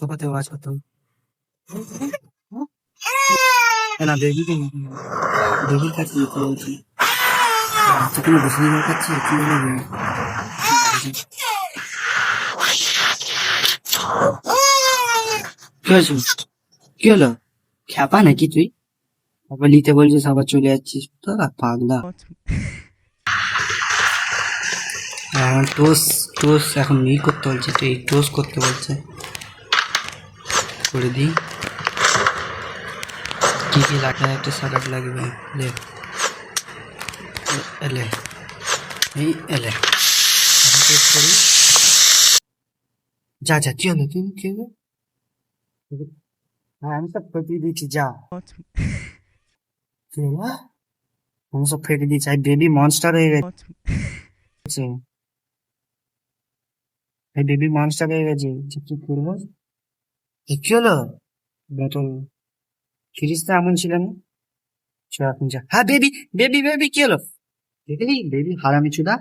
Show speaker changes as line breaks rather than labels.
সোফাতে watch করতাম। না baby বেবির কাছে যেতে বলছি। কোনো বেশি দিন খাচ্ছি কি বলবে? কি হয়েছে? কি হলো? খ্যাপা নাকি তুই? আবার নিতে বলছিস আবার চলে যাচ্ছিস, তোরা পাগলা। টোস টোস এখন ই করতে বলছে, তুই টোস করতে বলছে, করে দিই। কি কি লাগবে? একটা স্যালাড লাগবে, লে এলে এই এলে টেস্ট করি। যা যা, কি হলো? তুই কি হলো? হ্যাঁ আমি সব ফেটিয়ে দিচ্ছি, যা। কি হলো? আমি সব ফেটে দিচ্ছি, বেবি মনস্টার হয়ে গেছে। এই বেবি মনস্টার হয়ে গেছে, কি করবো? কি হলো? বোতল ফ্রিজটা এমন ছিল না। চ এখন যা। হ্যাঁ বেবি বেবি বেবি, কি হলো? দেখলি বেবি হারামি চুদা।